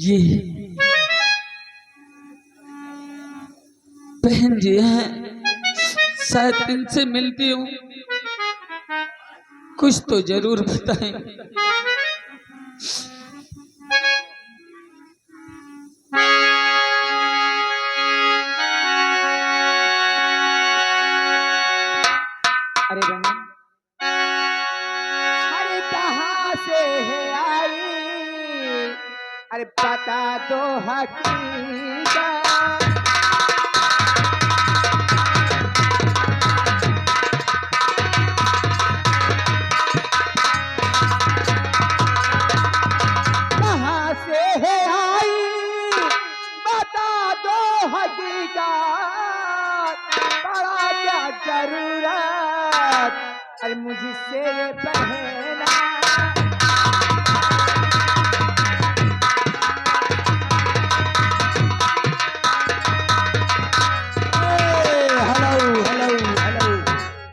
ये बहन जी हैं, शायद इनसे मिलती हूँ, कुछ तो जरूर बताएं। अरे बहन, अरे कहाँ से है आई, अरे बता दो हकीकत। कहाँ से है आई, बता दो हकीकत। बड़ा क्या जरूरत, अरे मुझसे ये पहना। हेलो हेलो हेलो,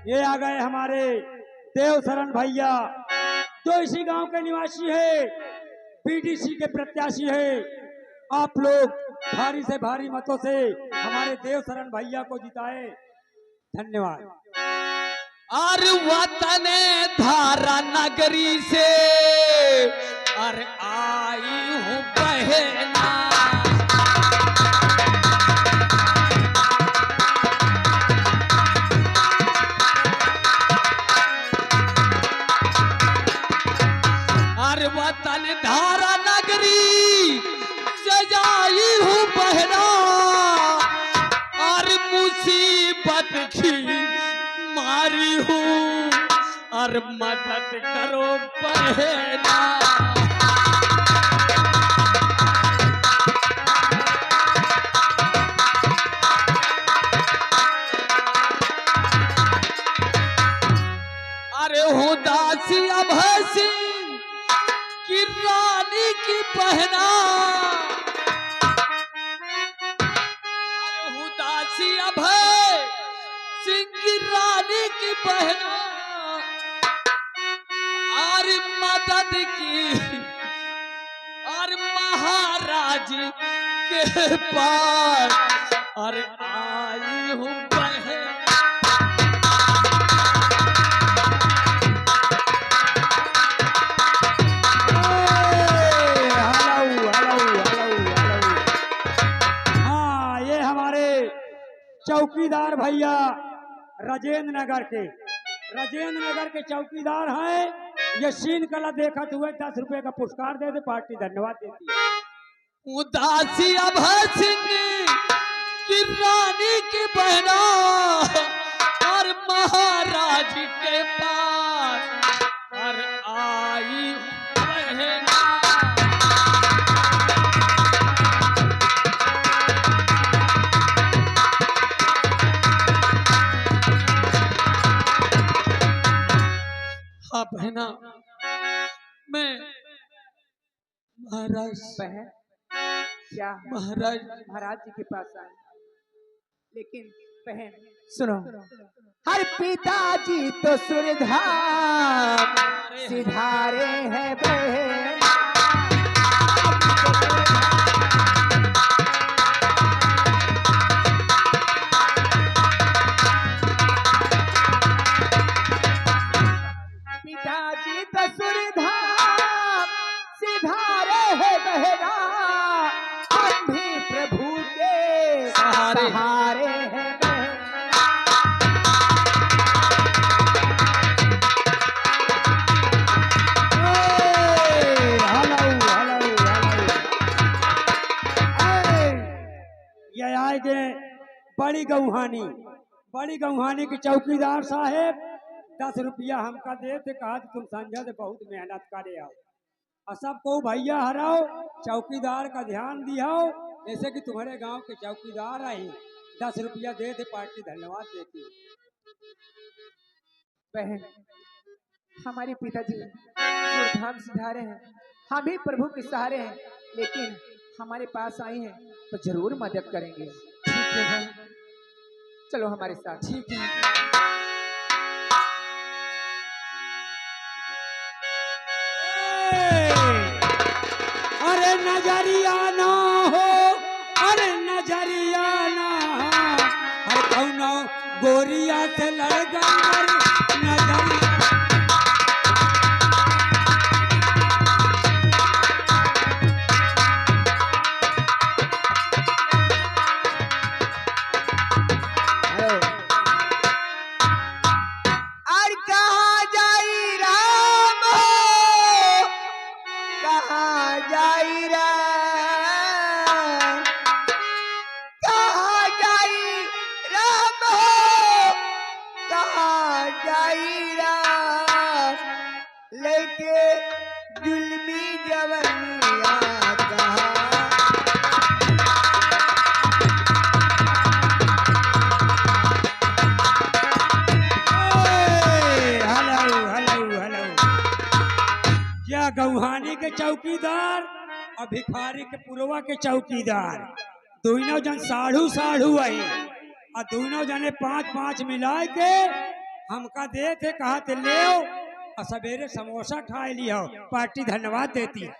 ये आ गए हमारे देवशरण भैया, जो इसी गांव के निवासी है, बीडीसी के प्रत्याशी है। आप लोग भारी से भारी मतों से हमारे देवशरण भैया को जिताए। धन्यवाद। और वतन धारा नगरी से और आई हूँ बहना। और वतन धारा नगरी से आई हूँ बहना, और मुसीबत की मारी हूँ, और मदद करो बहना। अरे हूँ दासी अभय सिंह की रानी की बहना। अरे हूँ दासी अभय सिंह की रानी की बहना, और मदद की और महाराज के पास और आई हूँ बहन। Hello hello hello hello. हाँ, ये हमारे चौकीदार भैया राजेंद्र नगर के चौकीदार हैं। ये सीन कला देखत हुए 10 रुपए का पुरस्कार दे दे, पार्टी धन्यवाद देती है। उदासी अभय सिंह की रानी की बहना, और महाराज के पास और आई बहना। हाँ बहना, मैं महाराज बहन, क्या महाराज महाराज जी के पास आए, लेकिन बहन सुनो, हर पिताजी तो सुरधाम सिधारे हैं बहन। पिताजी तो सुरधाम सिधारे हैं बहना, हम भी प्रभु के सहारे हैं बहना। Hello hello hello. ये आएंगे बड़ी गौहानी की चौकीदार साहेब 10 रुपया हमका दे थे, कहा कि तुम संजय से बहुत मेहनत करे आओ, और सबको भैया हराओ, चौकीदार का ध्यान दियाओ, जैसे कि तुम्हारे गांव के चौकीदार आई। 10 रुपया दे थे, पार्टी धन्यवाद देती है। बहन, हमारे पिताजी सुरधाम सिधारे हैं, हम भी प्रभु के सहारे हैं, लेकिन हमारे पास आई हैं तो जरूर मदद करेंगे। ठीक है बहन, चलो हमारे साथ। ठीक है। अरे नजरिया ना हो, अरे नजरिया ना, अरे कौनो गोरिया से लड़ गई नजरिया। और कहाँ जाई राम हो, कहाँ जाई राम, कहाँ जाई राम हो, कहाँ जाई राम, लेके जुल्मी जवनिया कहाँ। हेलो हेलो हेलो, या गौहानी के चौकीदार और भिखारी के पुरवा के चौकीदार दोनों जन साढ़ू साढ़ू आई और दोनों जने 5-5 मिला के हमका दे थे, कहा थे ले और सवेरे समोसा खाए लियो, पार्टी धन्यवाद देती है।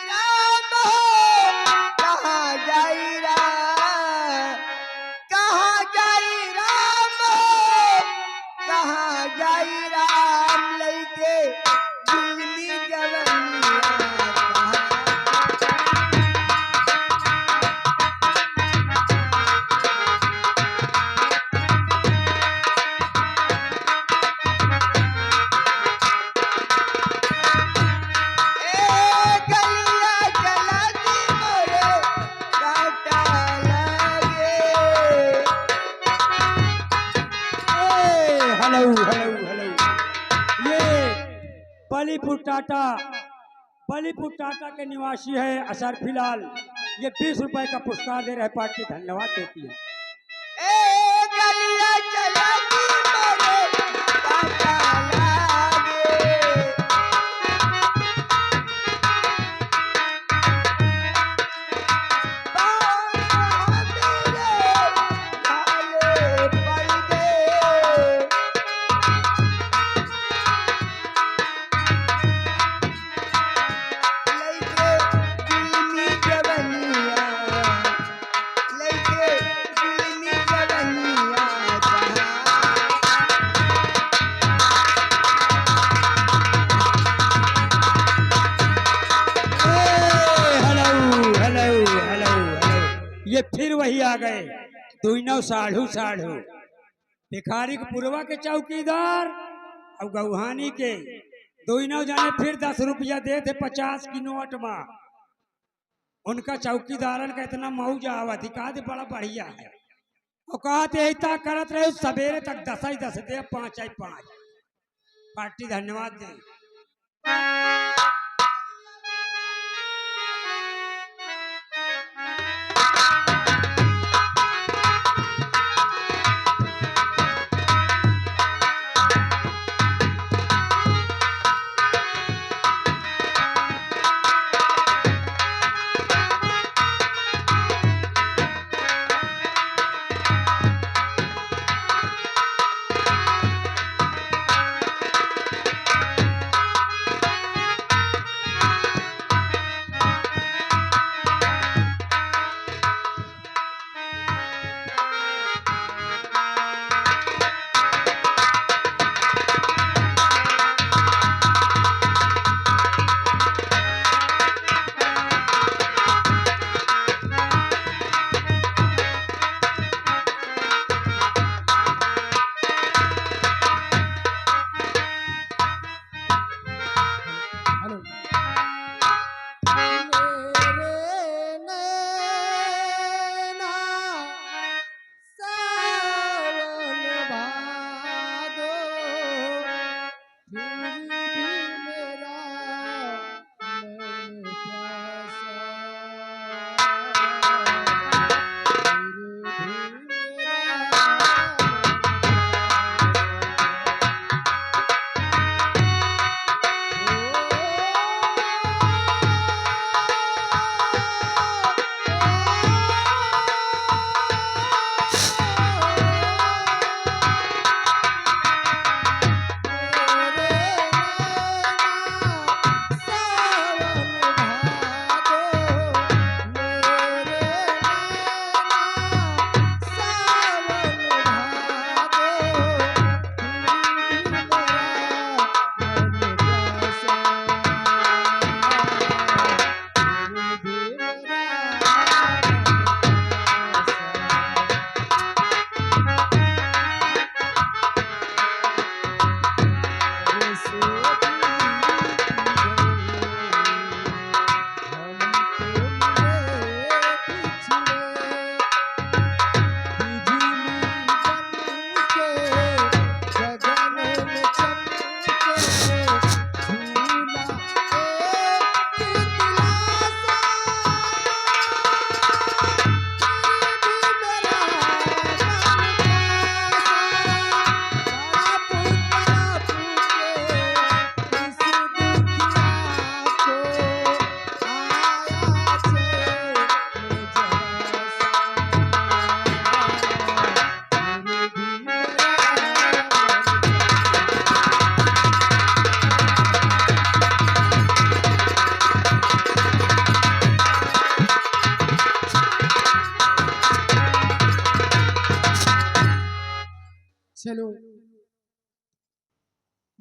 राम हो, कहाँ जाई राम, कहाँ जाई राम हो, कहाँ जाई राम, लइके जुल्मी जवनिया कहाँ। ए गलिया चलती मोरे काटा लगे। हेलो हेलो हेलो, ये बलीपुर टाटा के निवासी है असर, फिलहाल ये 20 रुपए का पुरस्कार दे रहे, पार्टी धन्यवाद देती है। ए गलिया चलती मोरे काटा लगे। हेलो हेलो हेलो हेलो, ये फिर वही आ गए दोनों साढ़ू साढ़ू, भिखारी के पुरवा के चौकीदार और गौहानी के दोनों जाने फिर 10 रुपया दे थे 50 की नोट में। उनका चौकीदारन का इतना मौज आवत कहा थे बड़ा बढ़िया है, और कहा थे ऐसा करत रहे सवेरे तक 10 ही 10 दे 5 ही 5, पार्टी धन्यवाद दे।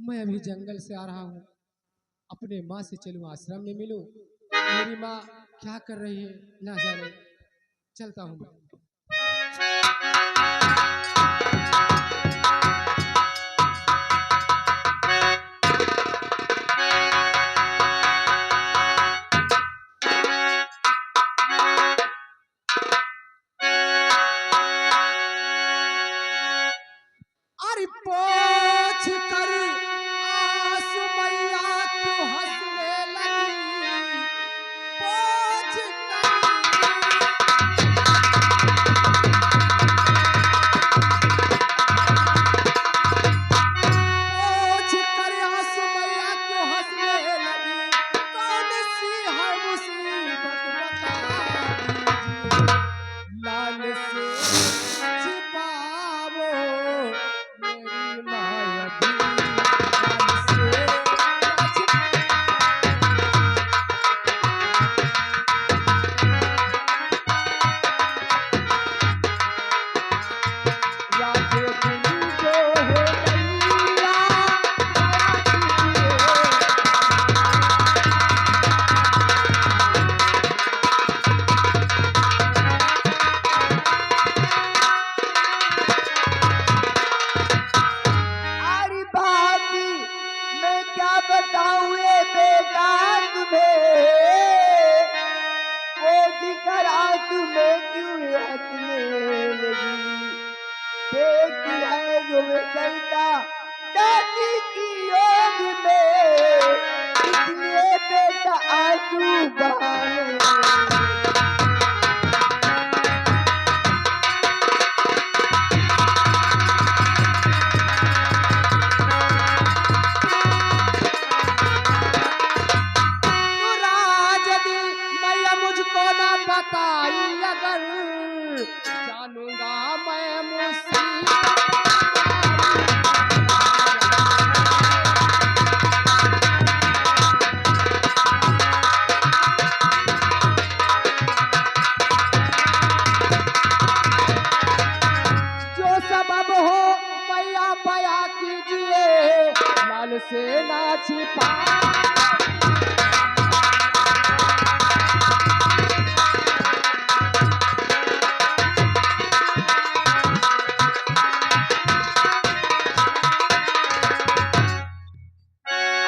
मैं अभी जंगल से आ रहा हूँ, अपने माँ से चलूँ आश्रम में मिलूं। मेरी माँ क्या कर रही है ना जाने। चलता हूँ मैं। अरे पोछ कर आस मैया क्यों हंसने लगी, पोछ पोछ कर आस मैया क्यों हंसने लगी, कौन सी है मुसीबत बता दीजिए, लाल से छिपावो मेरी माया दी, लाल से राधे तुम जो हो गैया अरे भाभी मैं क्या बताऊँ ये बेटा तुम्हें, वो जिगर तुम्हें क्यों हंसने लगी, बेटी है जो चलता दादी की ओर में, इसलिए बेटा आंसू बहाने लगी। राज दिल मैया मुझको ना बताई अगर, जानूंगा मैं मुसीबत जो सबब हो मैया बया कीजिए, लाल से ना छिपा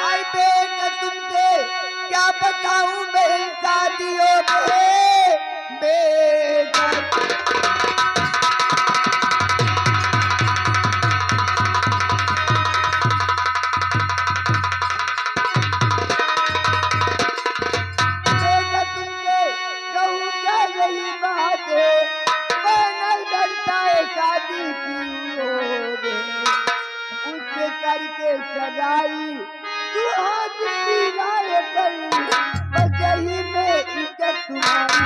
आई बेटा तुमसे क्या बताऊं मैं शादियों में, बेटा बेटा तुमसे कहूँ क्या यही बात है, मैं नहीं डरता है शादी की ओर, उससे करके सगाई तू हाथ पीला कर, बस यही में इज्जत तुम्हारी।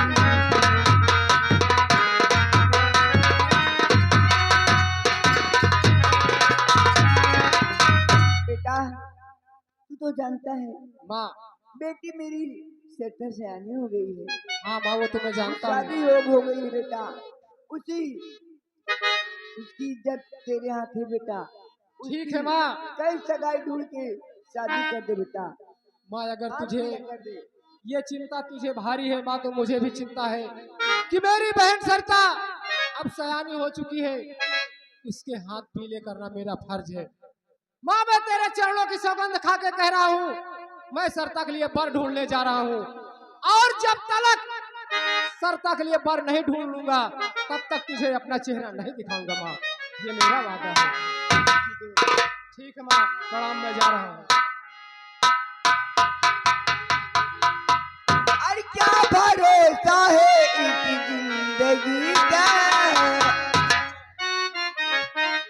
बेटा तू तो जानता है माँ। बेटी मेरी सेक्टर से आनी हो गई है, हाँ माँ, वो तो मैं जानता हूँ। शादी हो गई है बेटा, उसी उसकी इज्जत तेरे हाथ है बेटा। ठीक है माँ। कई सगाई ढूंढ के शादी कर दे बेटा। माँ अगर हाथ तुझे पीला कर दे। ये चिंता तुझे भारी है माँ, तो मुझे भी चिंता है कि मेरी बहन सरिता अब सयानी हो चुकी है, उसके हाथ पीले करना मेरा फर्ज है। माँ मैं तेरे चरणों की सौगंध खा के कह रहा हूँ, मैं सरिता के लिए बर ढूंढने जा रहा हूँ, और जब तक सरिता के लिए बर नहीं ढूंढ लूंगा तब तक तुझे अपना चेहरा नहीं दिखाऊंगा माँ, ये मेरा वादा है। ठीक है माँ, प्रणाम, मैं जा रहा हूँ। अरे क्या भरोसा है इस जिंदगी का,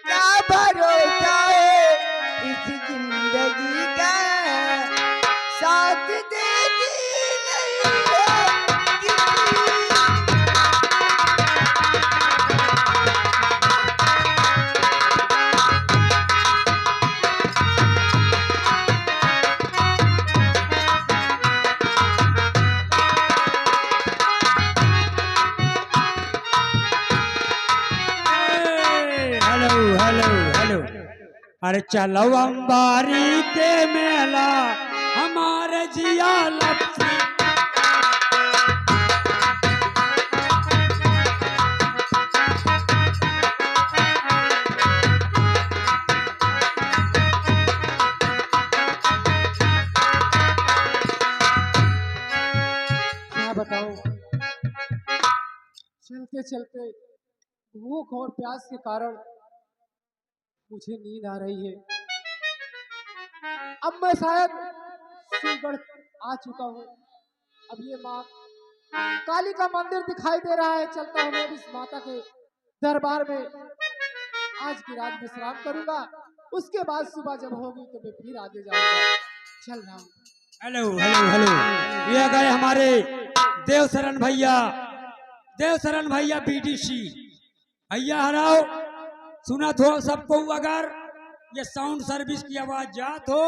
क्या भरोसा है इस जिंदगी का, साथ देती नहीं है किसी। अरे चलो अंबारी के मेला हमारे जिया लपसी। क्या बताऊं, चलते चलते भूख और प्यास के कारण मुझे नींद आ रही है। अब मैं शायद शिवगढ़ आ चुका हूँ। अब ये माँ काली का मंदिर दिखाई दे रहा है। चलता हूँ मैं इस माता के दरबार में। आज की रात विश्राम करूंगा, उसके बाद सुबह जब होगी तो मैं फिर आगे जाऊंगा। चल रहा हूँ। हेलो हेलो हेलो, ये गए हमारे देवशरण भैया, देवशरण भैया बीडीसी भैया हराओ। सुना थो सबको, अगर ये साउंड सर्विस की आवाज जात हो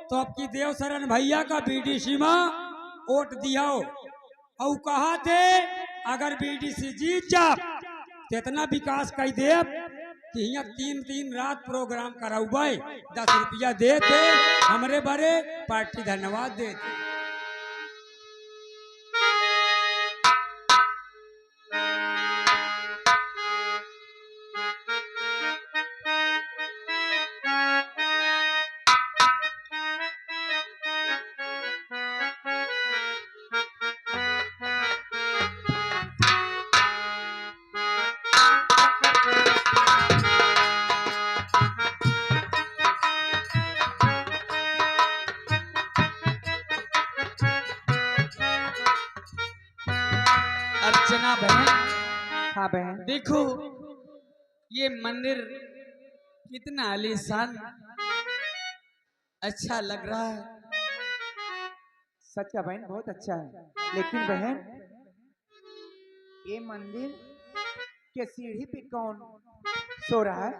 तो आपकी देवशरण भैया का बीडीसी में वोट दियाओ। और कहा थे अगर बीडीसी जीत जा तो इतना विकास कर दे कि यहाँ 3 रात प्रोग्राम कराऊबे, 10 रुपया देते हमरे बड़े पार्टी धन्यवाद देते। अर्चना बहन, हाँ बहन। देखो ये मंदिर कितना आलीशान अच्छा लग रहा है। सच का बहन बहुत अच्छा है, लेकिन बहन ये मंदिर के सीढ़ी पे कौन सो रहा है?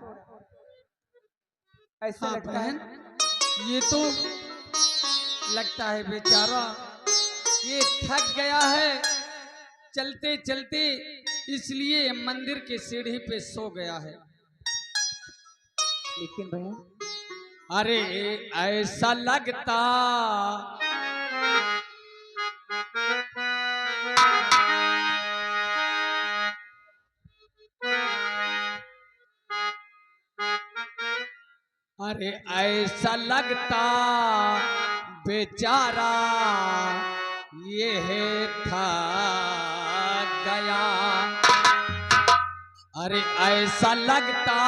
ऐसा हाँ लगता है। बहन, ये तो लगता है बेचारा ये थक गया है चलते चलते, इसलिए मंदिर के सीढ़ी पे सो गया है। लेकिन बहन अरे ऐसा लगता अरे ऐसा लगता बेचारा ये है थक गया। अरे ऐसा लगता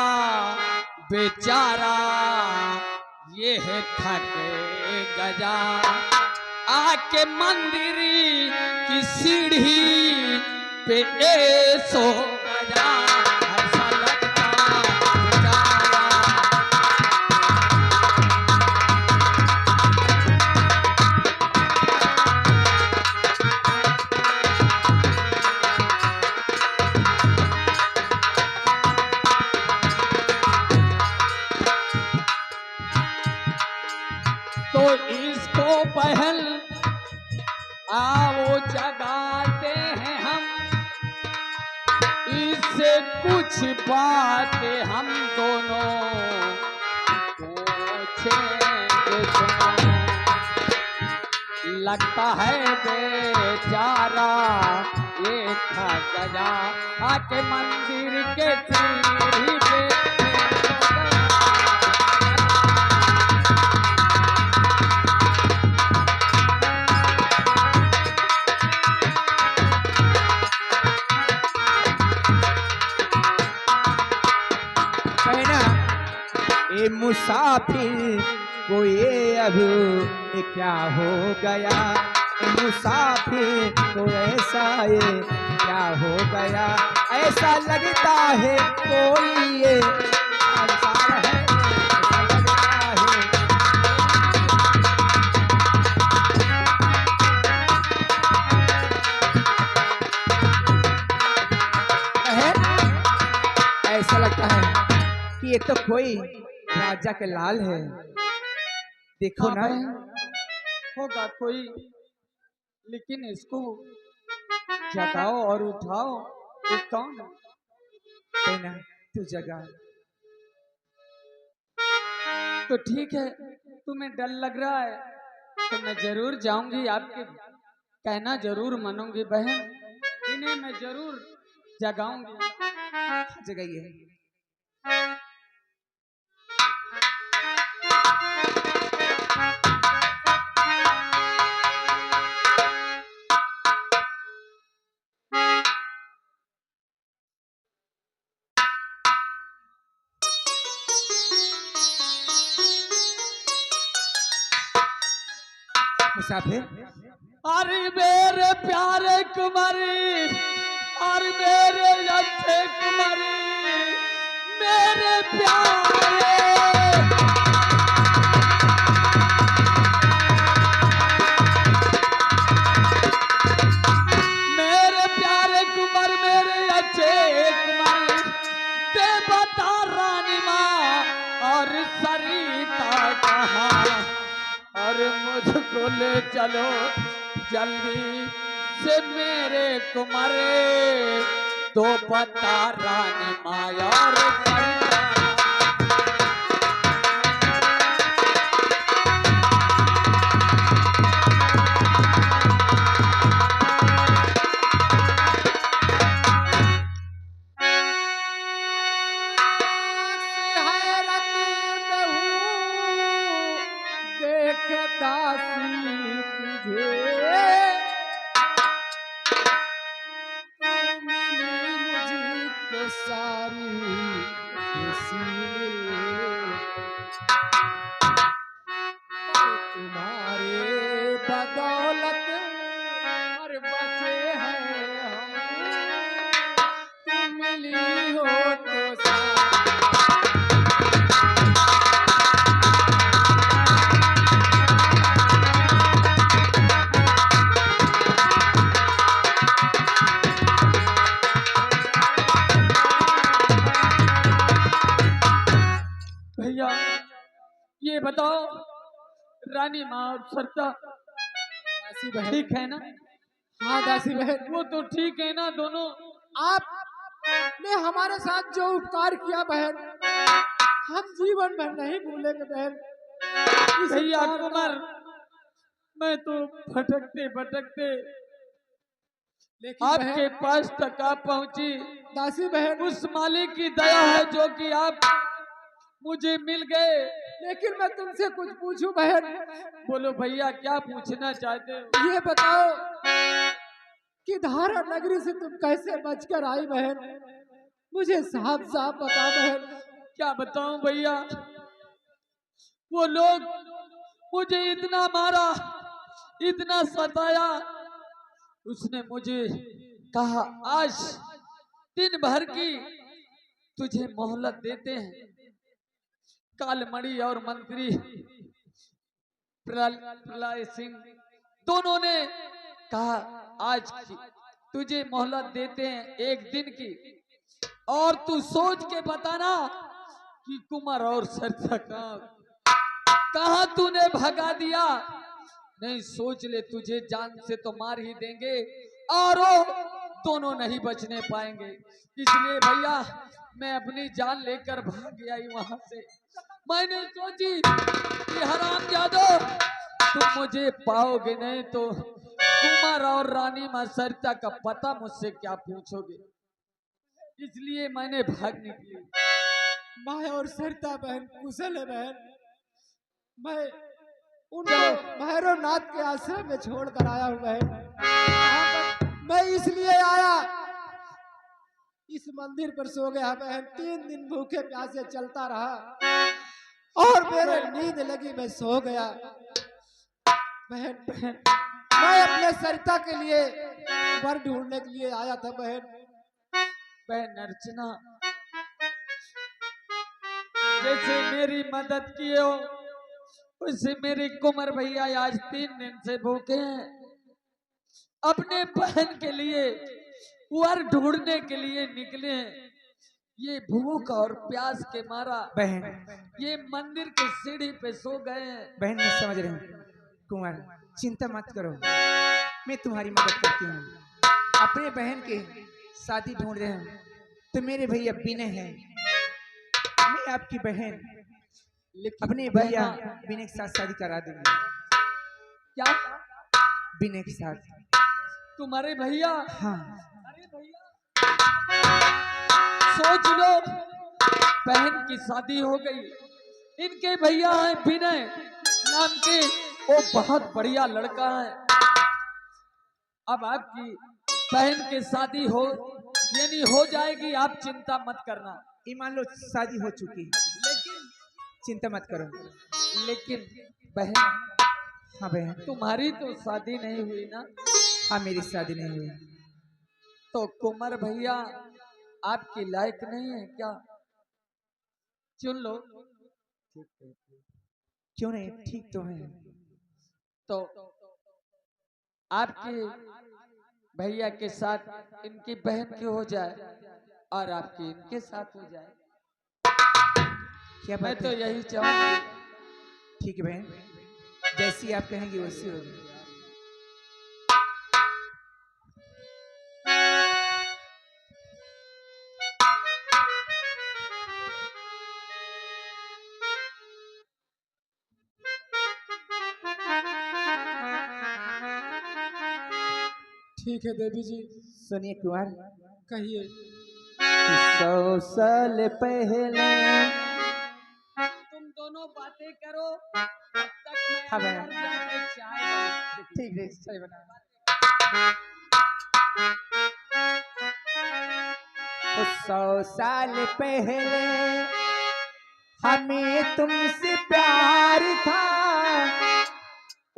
बेचारा ये है थक गया। आके मंदिर की सीढ़ी पे सो गया। ऐसा लगता बेचारा। तो इसको पहल आओ जगाते हैं हम, इससे कुछ बातें हम दोनों पूछेंगे। लगता है बेचारा ये थक गया। आके मंदिर के सीढ़ी पे कहना ए मुसाफिर को ये अब ये क्या हो गया? ए मुसाफिर को ऐसा ये क्या हो गया? ऐसा लगता है कोई ये संसार है। ऐसा लगता है। ऐसा लगता है कि ये तो कोई राजा के लाल है। देखो हाँ ना। बहन, होगा कोई, लेकिन इसको जगाओ और उठाओ। ये कौन है? कहना तू जगा। तो ठीक है, तुम्हें डर लग रहा है तो मैं जरूर जाऊंगी, आपके कहना जरूर मानूंगी बहन, इन्हें मैं जरूर जगाऊंगी। जगाइए। मुसाफिर, अरे मेरे प्यारे कुमारी, और मेरे अच्छे कुमारी, मेरे प्यारे, मेरे प्यारे कुमार, मेरे अच्छे कुमारी, ते बता रानी माँ और सरिता कहाँ, और मुझको ले चलो जल्दी से मेरे कुमारे, तो पता रानी माया और सरिता। तुम्हारे बदौलत और बचे हैं हम, तुम मिली हो तो भैया ये बताओ, रानी माँ और सरिता दासी बहन, ठीक है ना? हाँ दासी बहन, वो तो ठीक है ना दोनों? आपने हमारे साथ जो उपकार किया बहन, हम जीवन भर नहीं भूलेंगे बहन। इस भैया उपकार का- कुमार, मैं तो भटकते भटकते लेकिन आपके बहन, पास तक आ पहुंची। दासी बहन, उस मालिक की दया है जो कि आप मुझे मिल गए। लेकिन मैं तुमसे कुछ पूछूं बहन। बोलो भैया, क्या पूछना चाहते हो? ये बताओ कि धारा नगरी से तुम कैसे बचकर आई बहन, मुझे साफ साफ बता बहन। क्या बताऊं भैया, वो लोग मुझे इतना मारा, इतना सताया। उसने मुझे कहा आज दिन भर की तुझे मोहलत देते हैं। कालमणि और मंत्री प्रलय सिंह दोनों ने कहा आज की तुझे मोहलत देते हैं 1 दिन की, और तू सोच के बताना कि कुमार और सरिता कहाँ तूने भगा दिया। नहीं सोच ले, तुझे जान से तो मार ही देंगे और वो दोनों नहीं बचने पाएंगे। इसलिए भैया मैं अपनी जान लेकर भाग आई वहां से। मैंने सोची कि हरामजादो तुम मुझे पाओगे नहीं तो कुमार और रानी मां सरिता का पता मुझसे क्या पूछोगे, इसलिए मैंने भाग निकली। माँ और सरिता बहन कुशल है बहन। मैं उनको भैरवनाथ के आश्रम में छोड़ कर आया हूँ बहन। यहाँ पर मैं इसलिए आया, इस मंदिर पर सो गया बहन। 3 दिन भूखे प्यासे चलता रहा और मेरे नींद लगी, मैं सो गया बहन। मैं अपने सरिता के लिए वर ढूंढने के लिए आया था बहन। बहन अर्चना, जैसे मेरी मदद किए हो वैसे मेरे कुमार भैया आज 3 दिन से भूखे हैं। अपने बहन के लिए वर ढूंढने के लिए निकले हैं। ये भूख और प्यास के मारा बहन, ये मंदिर के सीढ़ी पे सो गए हैं। बहन मैं समझ रही हूँ। कुंवर चिंता मत करो, मैं तुम्हारी मदद करती हूँ। अपने बहन के शादी ढूंढ रहे हैं तो मेरे भैया विनय हैं, मैं आपकी बहन लेकिन अपने भैया बहना, विनय के साथ शादी करा दूंगी। क्या विनय के साथ। तुम्हारे भैया? हाँ। अरे भैया सोच लो, बहन की शादी हो गई, इनके भैया हैं विनय नाम के, वो बहुत बढ़िया लड़का है। अब आपकी बहन की शादी हो यानी हो जाएगी, आप चिंता मत करना। ये मान लो शादी हो चुकी है, लेकिन चिंता मत करो। लेकिन बहन, हाँ बहन। तुम्हारी तो शादी नहीं हुई ना? हाँ मेरी शादी नहीं हुई। तो कुमार भैया आपके लायक नहीं है क्या? चुन लो। क्यों नहीं, ठीक तो है। तो आपके भैया के साथ इनकी बहन की हो जाए और आपकी इनके साथ हो जाए। क्या मैं बात तो है? यही चाहूंगी। ठीक है बहन, जैसी आप कहेंगे वैसी होगी। ठीक है देवी जी, सुनिए कुंवर, कहिए। 100 साल पहले। तुम दोनों बातें करो, तब तक मैं हाँ अंदर बहन। जाके चाय बना। ठीक है, सही बना। 100 साल पहले हमें तुमसे प्यार था,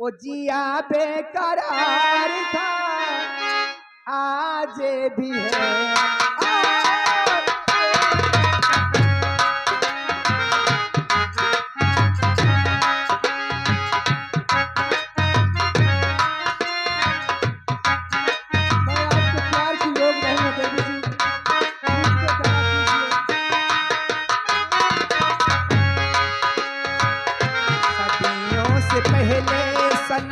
वो जिया बेकरार था, आज भी है। मैं आपके प्यार की योग नहीं हूँ देवी जी, मुझसे दया कीजिए। सदियों से पहले सन